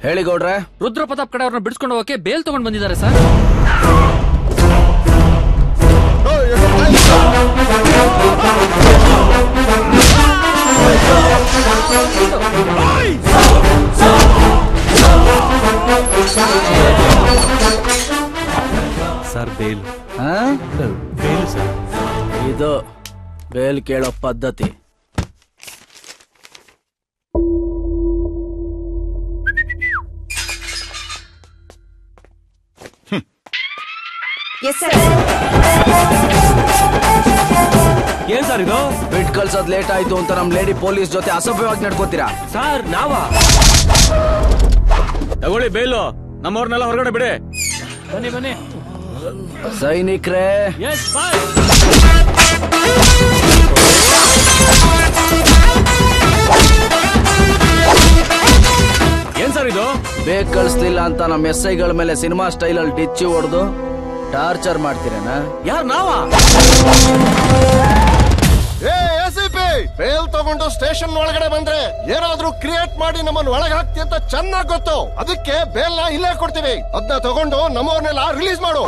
ಹೇಳಿ ಗೌಡ್ರೆ. ರುದ್ರ ಪ್ರತಾಪ್ ಕಡೆ ಅವ್ರನ್ನ ಬಿಡಿಸ್ಕೊಂಡು ಹೋಗಕ್ಕೆ ಬೇಲ್ ತಗೊಂಡ್ ಬಂದಿದ್ದಾರೆ sir. Sir bail. Bail sir. ಇದು ಬೇಲ್ ಕೇಳೋ ಪದ್ಧತಿ. ಏನ್ ಸರ್ ಇದು? ಬಿಟ್ ಕಳ್ಸೋದ್ ಲೇಟ್ ಆಯ್ತು ಅಂತ ನಮ್ ಲೇಡಿ ಪೊಲೀಸ್ ಜೊತೆ ಅಸಭ್ಯವಾಗಿ ನಡ್ಕೋತೀರಾ? ಸರ್ ನಾವಾ? ತಗೊಳ್ಳಿ ಬೇಲು, ನಮ್ಮವ್ರನ್ನೆಲ್ಲ ಹೊರಗಡೆ ಬಿಡಿ. ಬನ್ನಿ ಬನ್ನಿ ಸೈನಿಕ್ರೇ. ಏನ್ ಸರ್ ಇದು? ಬೇಗ ಕಳಿಸ್ಲಿಲ್ಲ ಅಂತ ನಮ್ಮ SI ಗಳ ಮೇಲೆ ಸಿನಿಮಾ ಸ್ಟೈಲ್ ಅಲ್ಲಿ ಡಿಚ್ಚಿ ಹೊಡೆದು ಟಾರ್ಚರ್ ಮಾಡ್ತೀರೇನ? ಯಾರು ನಾವಾ? ಬೇಲ್ ತಗೊಂಡು ಸ್ಟೇಷನ್ ಒಳಗಡೆ ಬಂದ್ರೆ ಏನಾದ್ರೂ ಕ್ರಿಯೇಟ್ ಮಾಡಿ ನಮ್ಮನ್ನ ಒಳಗೆ ಹಾಕ್ತಿ ಅಂತ ಚೆನ್ನಾಗಿ ಗೊತ್ತು. ಅದಕ್ಕೆ ಬೇಲ್ನ ಇಲ್ಲೇ ಕೊಡ್ತೀವಿ. ಅದನ್ನ ತಗೊಂಡು ನಮ್ಮವ್ರನ್ನೆಲ್ಲ ರಿಲೀಸ್ ಮಾಡು.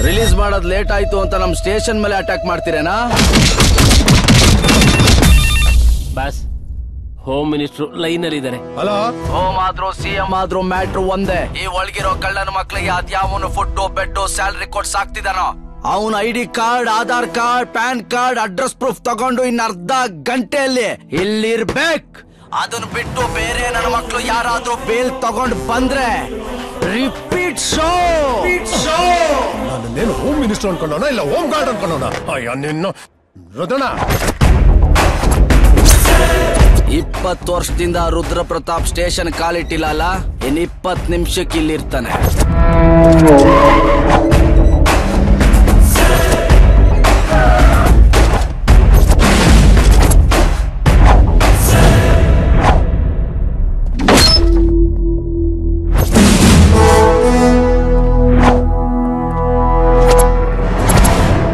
ರಿಲೀಸ್ ಮಾಡೋದ್ ಲೇಟ್ ಆಯ್ತು ಅಂತ ನಮ್ ಸ್ಟೇಷನ್ ಮೇಲೆ ಅಟ್ಯಾಕ್ ಮಾಡ್ತೀರೇನಾ? ಬಾಸ್, ಹೋಮ್ ಮಿನಿಸ್ಟರ್ ಲೈನ್ ಅಲ್ಲಿ ಇದ್ದಾರೆ. ಹಲೋ, ಹೋಮ್ ಆದ್ರೂ CM ಆದ್ರೂ ಮ್ಯಾಟ್ರು ಒಂದೇ. ಈ ಒಳಗಿರೋ ಕಳ್ಳನ ಮಕ್ಳಿಗೆ ಅದ್ಯಾವನು ಫುಡ್ ಬೆಡ್ ಸ್ಯಾಲರಿ ಕೊಟ್ಟು ಸಾಕ್ತಿದಾನೋ ಅವನ ID card, Aadhaar card, PAN card, address proof ತಗೊಂಡು ಇನ್ನ ಅರ್ಧ ಗಂಟೆಯಲ್ಲಿ ಇಲ್ಲಿರ್ಬೇಕು. ಅದನ್ನ ಬಿಟ್ಟು ಬೇರೆ ನನ್ನ ಮಕ್ಳು ಯಾರಾದ್ರೂ ಬೇಲ್ ತಗೊಂಡು ಬಂದ್ರೆ ರಿಪೀಟ್ ಶೋ. ನಾನೇನು ಹೋಮ್ ಮಿನಿಸ್ಟರ್ ಅನ್ಕೊಂಡೋಣ ಇಲ್ಲ ಹೋಮ್ ಗಾರ್ಡ್ ಅನ್ಕೊಂಡೋಣ? ಅಯ್ಯ ನಿನ್ನ ರುದ್ರಣ್ಣ, 20 ವರ್ಷದಿಂದ ರುದ್ರ ಪ್ರತಾಪ್ ಸ್ಟೇಷನ್ ಕಾಲಿಟ್ಟಿಲ್ಲ. ಇನ್ 20 ನಿಮಿಷಕ್ಕೆ ಇಲ್ಲಿರ್ತಾನೆ.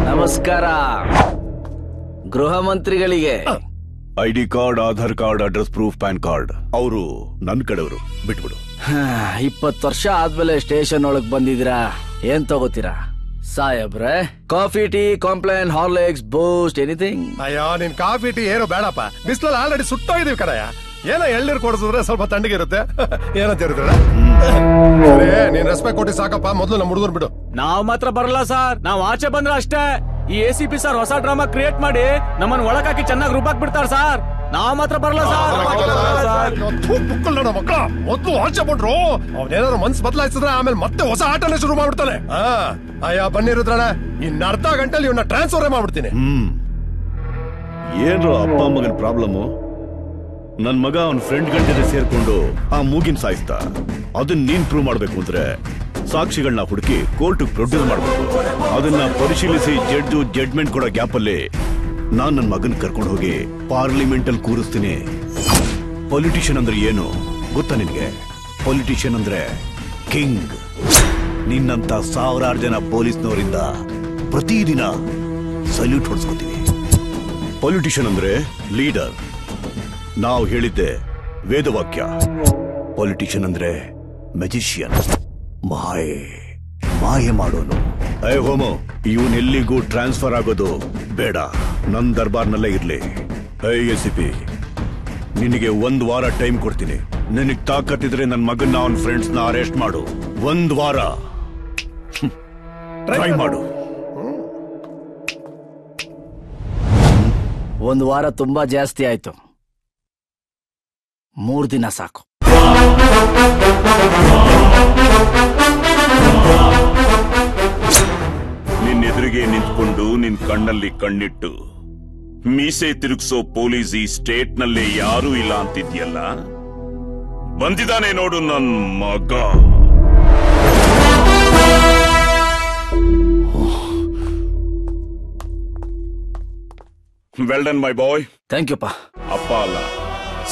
ನಮಸ್ಕಾರ. ಗೃಹ ಮಂತ್ರಿಗಳಿಗೆ ID card, Aadhaar card, address proof, PAN card ಅವರು ನನ್ನ ಕಡೆಯವರು. ಬಿಟ್ಬಿಡು. 20 ವರ್ಷ ಆದ್ಮೇಲೆ ಸ್ಟೇಷನ್ ಒಳಗ್ ಬಂದಿದ್ದೀರಾ. ಏನ್ ತಗೋತೀರಾ ಸಾಹೇಬ್ರೆ? ಕಾಫಿ, ಟೀ, ಕಾಂಪ್ಲೇನ್, ಹಾರ್ಲಿಕ್ಸ್, ಬೂಸ್ಟ್, ಎನಿಥಿಂಗ್? ಅಯ್ಯೋ ನಿನ್ ಕಾಫಿ ಟೀ ಏನು ಬೇಡಪ್ಪ. ಬಿಸ್ಲಲ್ಲಿ ಆಲ್ರೆಡಿ ಸುಟ್ಟೋಗಿದೀವಿ ಕಡೆಯ. ಏನೋ ಎಳ್ನೀರು ಕೊಡಿಸಿದ್ರೆ ಸ್ವಲ್ಪ ತಣ್ಣಗಿರುತ್ತೆ. ಏನಂತ ಹೇಳಿದ್ರೆ ನೀನ್ ರೆಸ್ಪೆಕ್ಟ್ ಕೊಟ್ಟಿ ಸಾಕಪ್ಪ. ಮೊದ್ಲು ನಮ್ಮ ಹುಡುಗರು ಬಿಡು. ನಾವ್ ಮಾತ್ರ ಬರಲ್ಲ ಸರ್. ನಾವ್ ಆಚೆ ಬಂದ್ರೆ ಅಷ್ಟೇ. ಈ ACP ಸರ್ ಹೊಸ ಡ್ರಾಮಾ ಕ್ರಿಯೇಟ್ ಮಾಡಿ ನಮ್ಮನ್ನ ಒಳಗಾಕಿ ಚೆನ್ನಾಗಿ ರೂಪಾಕ್ ಬಿಡ್ತಾರ ಸರ್. ನಾವ್ ಮಾತ್ರ ಬರಲ್ಲ ಸರ್. ಮಕ್ಕಳ ಮೊದ್ಲು ಆಚೆ ಬಿಟ್ರು. ಅವ್ನೇನಾದ್ರು ಮನ್ಸ್ ಬದಲಾಯಿಸಿದ್ರೆ ಆಮೇಲೆ ಮತ್ತೆ ಹೊಸ ಆಟನೇ ಶುರು ಮಾಡ್ಬಿಡ್ತಾನೆ. ಅಯ್ಯ ಬನ್ನಿ ರುದ್ರಣ್ಣ, ಇನ್ನ ಅರ್ಧ ಗಂಟೆಲಿ ಇವನ್ನ ಟ್ರಾನ್ಸ್ಫರ್ ಮಾಡ್ಬಿಡ್ತೀನಿ. ಏನ್ರೋ ಅಪ್ಪ ಮಗನ ಪ್ರಾಬ್ಲಮ್? ನನ್ ಮಗ ಅವನ್ ಫ್ರೆಂಡ್ ಗಂಟೆ ಸೇರ್ಕೊಂಡು ಆ ಮೂಗಿನ ಸಾಯಿಸ್ತಾ. ಅದನ್ನ ನೀನ್ ಪ್ರೂವ್ ಮಾಡ್ಬೇಕು ಅಂದ್ರೆ ಸಾಕ್ಷಿಗಳನ್ನ ಹುಡುಕಿ ಕೋರ್ಟ್ ಪ್ರೊಡ್ಯೂಸ್ ಮಾಡ್ಬೇಕು. ಅದನ್ನ ಪರಿಶೀಲಿಸಿ ಜಡ್ಜು ಜಡ್ಮೆಂಟ್ ಕೊಡೋ ಗ್ಯಾಪ್ ಅಲ್ಲಿ ನಾನ್ ನನ್ ಮಗನ್ ಕರ್ಕೊಂಡು ಹೋಗಿ ಪಾರ್ಲಿಮೆಂಟ್ ಅಲ್ಲಿ ಕೂರಿಸ್ತೀನಿ. ಪೊಲಿಟಿಷಿಯನ್ ಅಂದ್ರೆ ಏನು ಗೊತ್ತಾ ನಿನ್ಗೆ? ಪೊಲಿಟಿಷಿಯನ್ ಅಂದ್ರೆ ಕಿಂಗ್. ನಿನ್ನಂತ ಸಾವಿರಾರು ಜನ ಪೊಲೀಸ್ನವರಿಂದ ಪ್ರತಿದಿನ ಸಲ್ಯೂಟ್ ಹೊಡ್ಸ್ಕೊತೀವಿ. ಪೊಲಿಟಿಷಿಯನ್ ಅಂದ್ರೆ ಲೀಡರ್. ನಾವು ಹೇಳಿದ್ದೆ ವೇದವಾಕ್ಯ. ಪೊಲಿಟಿಷಿಯನ್ ಅಂದ್ರೆ ಮ್ಯಾಜಿಷಿಯನ್, ಮಾಯೆ ಮಾಡೋನು. ಹೋಮೋ, ಇವನೆಲ್ಲಿಗೂ ಟ್ರಾನ್ಸ್ಫರ್ ಆಗೋದು ಬೇಡ. ನನ್ ದರ್ಬಾರ್ನಲ್ಲೇ ಇರ್ಲಿ. ACP, ನಿನಗೆ 1 ವಾರ ಟೈಮ್ ಕೊಡ್ತೀನಿ. ನಿನಗ್ ತಾಕತ್ತಿದ್ರೆ ನನ್ ಮಗನ್ನ ಅವನ್ ಫ್ರೆಂಡ್ಸ್ ನ ಅರೆಸ್ಟ್ ಮಾಡು. 1 ವಾರ ಟ್ರೈ ಮಾಡು. 1 ವಾರ ತುಂಬಾ ಜಾಸ್ತಿ ಆಯ್ತು. 3 ದಿನ ಸಾಕು. ನಿನ್ನೆದುರಿಗೆ ನಿಂತ್ಕೊಂಡು ನಿನ್ ಕಣ್ಣಲ್ಲಿ ಕಣ್ಣಿಟ್ಟು ಮೀಸೆ ತಿರುಗಿಸೋ ಪೊಲೀಸ್ ಈ ಸ್ಟೇಟ್ ನಲ್ಲೇ ಯಾರೂ ಇಲ್ಲ ಅಂತಿದ್ಯಲ್ಲ. ಬಂದಿದ್ದಾನೆ ನೋಡು ನನ್ ಮಗ. Well done my boy. Thank you ಪಾ. ಅಪ್ಪ ಅಲ್ಲ.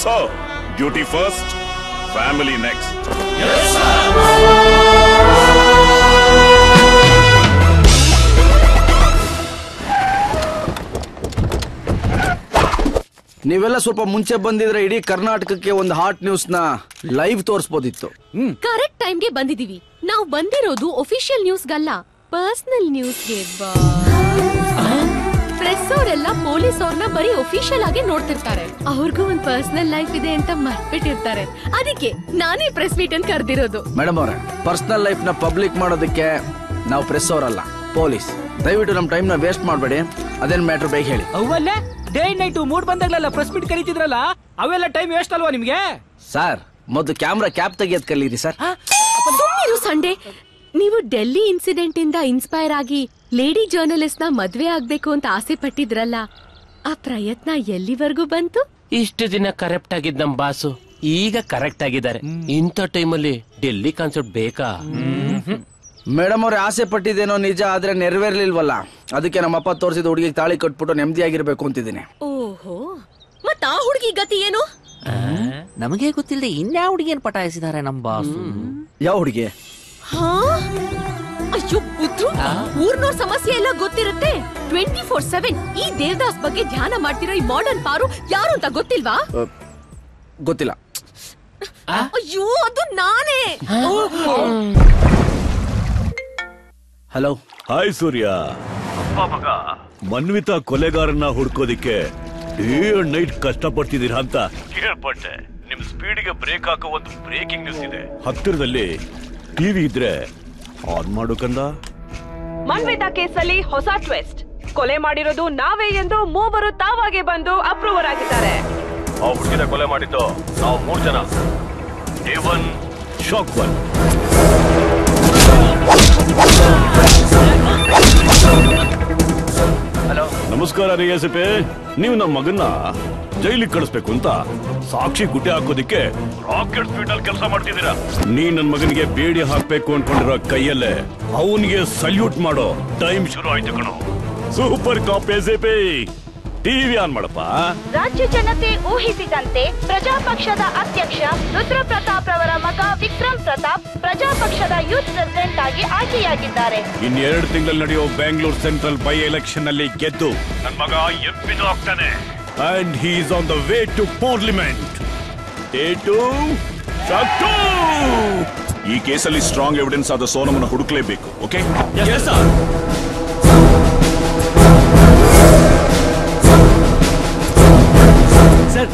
So duty first, family next. ನೀವೆಲ್ಲ ಸ್ವಲ್ಪ ಮುಂಚೆ ಬಂದಿದ್ರೆ ಇಡೀ ಕರ್ನಾಟಕಕ್ಕೆ ಒಂದು ಹಾಟ್ ನ್ಯೂಸ್ ನ ಲೈವ್ ತೋರಿಸಬಹುದಿತ್ತು. ಕರೆಕ್ಟ್ ಟೈಮ್ಗೆ ಬಂದಿದೀವಿ. ನಾವು ಬಂದಿರೋದು ಒಫಿಷಿಯಲ್ ನ್ಯೂಸ್ಗಲ್ಲ, ಪರ್ಸನಲ್ ನ್ಯೂಸ್ಗೆ. ಪ್ರೆಸ್ ಅವರೆಲ್ಲ ಪೊಲೀಸ್ ಅವ್ರನ್ನ ಬರೀ ಒಫಿಷಿಯಲ್ ಆಗಿ ನೋಡ್ತಿರ್ತಾರೆ, ಅವ್ರಿಗೂ ಒಂದ್ ಪರ್ಸನಲ್ ಲೈಫ್ ಇದೆ ಅಂತ ಮರ್ಬಿಟ್ಟಿರ್ತಾರೆ. ಅದಕ್ಕೆ ನಾನೇ ಪ್ರೆಸ್ ಮೀಟ್ ಅಂತ ಕರೆದಿರೋದು. ಮೇಡಮ್ ಅವ್ರೆ, ಪರ್ಸನಲ್ ಲೈಫ್ ನ ಪಬ್ಲಿಕ್ ಮಾಡೋದಕ್ಕೆ ನಾವು ಪ್ರೆಸ್ ಅವರಲ್ಲ, ಪೊಲೀಸ್. ದಯವಿಟ್ಟು ನಮ್ ಟೈಮ್ ನ ವೇಸ್ಟ್ ಮಾಡಬೇಡಿ. ಅದೇನ್ ಮ್ಯಾಟ್ರ್ ಬೇಗ ಹೇಳಿ. ಅವಲ್ಲೇ ಡೇ ನೈಟ್ ಮೂಡ್ ಬಂದಾಗ್ಲೆಲ್ಲ ಪ್ರೆಸ್ ಮೀಟ್ ಕರೀತಿದ್ರಲ್ಲ, ಅವೆಲ್ಲ ಟೈಮ್ ವೇಸ್ಟ್ ಅಲ್ವಾ ನಿಮ್ಗೆ? ಸರ್, ಮೊದಲು ಕ್ಯಾಮ್ರಾ ಕ್ಯಾಪ್ ತೆಗಿಯೋದ್ ಕಲೀರಿ ಸರ್. ಸಂಡೇ ನೀವು ಡೆಲ್ಲಿ ಇನ್ಸಿಡೆಂಟ್ ಇಂದ ಇನ್ಸ್ಪೈರ್ ಆಗಿ ಲೇಡಿ ಜರ್ನಲಿಸ್ಟ್ ನ ಮದ್ವೆ ಆಗ್ಬೇಕು ಅಂತ ಆಸೆ ಪಟ್ಟಿದ್ರಲ್ಲ, ಆ ಪ್ರಯತ್ನ ಎಲ್ಲಿವರೆಗೂ ಬಂತು? ಇಷ್ಟು ದಿನ ಕರೆಕ್ಟ್ ಆಗಿದ್ ನಮ್ ಬಾಸು ಈಗ ಕರೆಕ್ಟ್ ಆಗಿದ್ದಾರೆ. ಇಂಥ ಟೈಮಲ್ಲಿ ಡೆಲ್ಲಿ ಕಾನ್ಸರ್ಟ್ ಬೇಕಾ? ಮೇಡಮ್ ಅವ್ರೆ, ಆಸೆ ಪಟ್ಟಿದ್ದೇನೋ ನಿಜ, ಆದ್ರೆ ನೆರವೇರ್ಲಿಲ್ವಲ್ಲ. ಅದಕ್ಕೆ ನಮ್ಮಪ್ಪ ತೋರಿಸಿದ ಹುಡುಗಿಗೆ ತಾಳಿ ಕಟ್ಬಿಟ್ಟು ನೆಮ್ಮದಿಯಾಗಿರ್ಬೇಕು ಅಂತಿದ್ದೀನಿ. ಓಹೋ, ಮತ್ತ ಆ ಹುಡುಗಿ ಗತಿ ಏನು? ನಮಗೆ ಗೊತ್ತಿಲ್ಲದೆ ಇನ್ಯಾವ ಹುಡುಗಿಯನ್ ಪಟಾಯಿಸಿದ್ದಾರೆ ನಮ್ ಬಾಸು. ಯಾವ ಹುಡುಗಿ? ಅಯ್ಯೋ ಪುತ್ರು, ಊರ್ನೋರ್ ಸಮಸ್ಯೆ ಎಲ್ಲ ಗೊತ್ತಿರುತ್ತೆ. 24/7 ಈ ದೇವದಾಸ್ ಬಗ್ಗೆ ಧ್ಯಾನ ಮಾಡ್ತಿರೋ ಈ ಮಾಡರ್ನ್ ಪಾರು ಯಾರು ಅಂತ ಗೊತ್ತಿಲ್ವಾ? ಗೊತ್ತಿಲ್ಲ. ಅಯ್ಯೋ, ಅದು ನಾನೇ. ಹಲೋ. ಹಾಯ್ ಸೂರ್ಯ. ಮನ್ವಿತಾ ಕೊಲೆಗಾರನ್ನ ಹುಡ್ಕೋದಿಕ್ಕೆ ಡೇ ಅಂಡ್ ನೈಟ್ ಕಷ್ಟ ಪಡ್ತಿದ್ದೀರಾ ಅಂತ ಕೇಳ್ಪಟ್ಟೆ. ನಿಮ್ ಸ್ಪೀಡ್ಗೆ ಬ್ರೇಕ್ ಹಾಕೋ ಒಂದು ಬ್ರೇಕಿಂಗ್ ನ್ಯೂಸ್ ಇದೆ. ಹತ್ತಿರದಲ್ಲಿ ಟಿವಿ ಇದ್ರೆ ಆನ್ ಮಾಡು ಕಂದ. ಮನ್ವಿತಾ ಕೇಸಲ್ಲಿ ಹೊಸ ಟ್ವಿಸ್ಟ್. ಕೊಲೆ ಮಾಡಿರೋದು ನಾವೇ ಎಂದು ಮೂವರು ತಾವಾಗೆ ಬಂದು ಅಪ್ರೂವರ್ ಆಗಿದ್ದಾರೆ. ಆ ಹುಡುಗಿನ ಕೊಲೆ ಮಾಡಿದ್ದು ನಾವು 3 ಜನ. A1, shock 1. ಹಲೋ, ನಮಸ್ಕಾರ ರೀ ಎಸ್.ಪಿ. ನೀವು ನಮ್ಮ ಮಗನ್ನ ಜೈಲಿಗೆ ಕಳಿಸ್ಬೇಕು ಅಂತ ಸಾಕ್ಷಿ ಗುಡ್ಡೆ ಹಾಕೋದಿಕ್ಕೆ ರಾಕೆಟ್ ಸ್ಪೀಡ್ ಅಲ್ಲಿ ಕೆಲಸ ಮಾಡ್ತಿದ್ದೀರಾ. ನೀ ನನ್ ಮಗನಿಗೆ ಬೇಡಿ ಹಾಕ್ಬೇಕು ಅನ್ಕೊಂಡಿರೋ ಕೈಯಲ್ಲೇ ಅವನಿಗೆ ಸಲ್ಯೂಟ್ ಮಾಡೋ ಟೈಮ್ ಶುರು ಆಯ್ತು ಕಣೋ. Super cop SP. TV on ಮಾಡಪ್ಪ. ರಾಜ್ಯ ಜನತೆ ಊಹಿಸಿದಂತೆ ಪ್ರಜಾಪಕ್ಷದ ಅಧ್ಯಕ್ಷ ರುದ್ರ ಪ್ರತಾಪ್ ರವರ ಮಗ ವಿಕ್ರಮ್ ಪ್ರತಾಪ್ ಪ್ರಜಾಪಕ್ಷದ ಯೂತ್ ಪ್ರೆಸಿಡೆಂಟ್ ಆಗಿ ಆಯ್ಕೆಯಾಗಿದ್ದಾರೆ. 2 ತಿಂಗಳಲ್ಲಿ ನಡೆಯೋ ಬೆಂಗಳೂರು ಸೆಂಟ್ರಲ್ ಬೈ ಎಲೆಕ್ಷನ್ ಅಲ್ಲಿ ಗೆದ್ದು ನನ್ ಮಗ ಎಂಪಿನೂ ಆಗ್ತಾನೆ. And he is on the way to parliament. ಈ ಕೇಸಲ್ಲಿ ಸ್ಟ್ರಾಂಗ್ ಎವಿಡೆನ್ಸ್ ಆದ ಸೋನಮನ್ನು ಹುಡುಕ್ಲೇಬೇಕು. ಓಕೆ ಸರ್,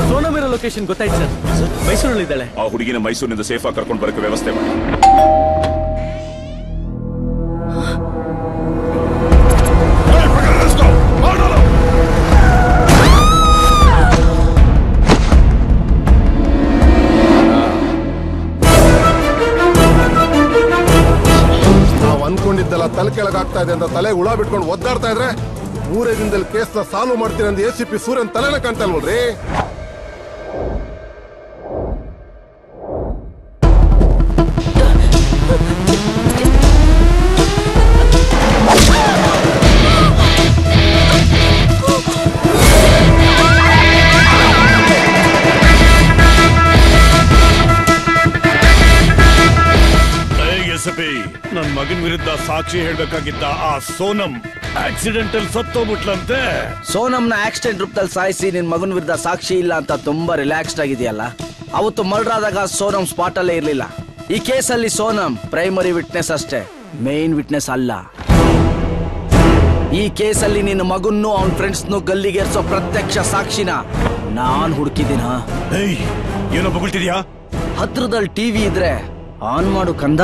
ಸೋನಮಿರೋ ಲೊಕೇಶನ್ ಗೊತ್ತಾಯ್ತು ಸರ್. ಮೈಸೂರಲ್ಲಿದ್ದಾಳೆ. ಆ ಹುಡುಗಿನ ಮೈಸೂರಿನಿಂದ ಸೇಫ್ ಆಗಿ ಕರ್ಕೊಂಡು ಬರಕ್ಕೆ ವ್ಯವಸ್ಥೆ ಮಾಡಿ. ನಾವು ಅನ್ಕೊಂಡಿದ್ದೆಲ್ಲ ತಲೆ ಕೆಳಗಾಗ್ತಾ ಇದೆ ಅಂತ ತಲೆ ಹುಳ ಬಿಟ್ಕೊಂಡು ಒದ್ದಾಡ್ತಾ ಇದ್ರೆ 3 ದಿನದಲ್ಲಿ ಕೇಸ್ನ ಸಾಲ್ವ್ ಮಾಡ್ತೀನಿ ಅಂತ ಎಸಿಪಿ ಸೂರ್ಯನ್ ತಲೆನ ಕಾಣ್ತಾ ಇಲ್ವಲ್ರಿ? ನನ್ ಮಗನ್ ವಿರುದ್ಧ ಸಾಕ್ಷಿ ಹೇಳ್ಬೇಕಾಗಿದ್ದ ಆ ಸೋನಂ ಆಕ್ಸಿಡೆಂಟಲ್ ಸತ್ತೋಗ್ಬಿಟ್ಲಂತೆ. ಸೋನಂನ ಆಕ್ಸಿಡೆಂಟ್ ರೂಪದಲ್ಲಿ ಸಾಯಿಸಿ ನಿನ್ ಮಗನ ವಿರುದ್ಧ ಸಾಕ್ಷಿ ಇಲ್ಲ ಅಂತ ತುಂಬಾ ರಿಲ್ಯಾಕ್ಸ್ಡ್ ಆಗಿದೆಯಲ್ಲ. ಅವತ್ತು ಮರ್ಡರ್ ಆದಾಗ ಸೋನಂ ಸ್ಪಾಟ್ ಅಲ್ಲೇ ಇರ್ಲಿಲ್ಲ. ಈ ಕೇಸಲ್ಲಿ ಸೋನಂ ಪ್ರೈಮರಿ ವಿಟ್ನೆಸ್ ಅಷ್ಟೇ, ಮೇನ್ ವಿಟ್ನೆಸ್ ಅಲ್ಲ. ಈ ಕೇಸಲ್ಲಿ ನಿನ್ನ ಮಗನ್ನು ಅವನ್ ಫ್ರೆಂಡ್ಸ್ನು ಗಲ್ಲಿಗೇರ್ಸೋ ಪ್ರತ್ಯಕ್ಷ ಸಾಕ್ಷಿನ ನಾನ್ ಹುಡುಕಿದ್ದೀನ. ಏನೋ ಬಗಳ್ತಿದ್ಯಾ? ಹತ್ರದಲ್ಲಿ ಟಿವಿ ಇದ್ರೆ ಆನ್ ಮಾಡು ಕಂದ.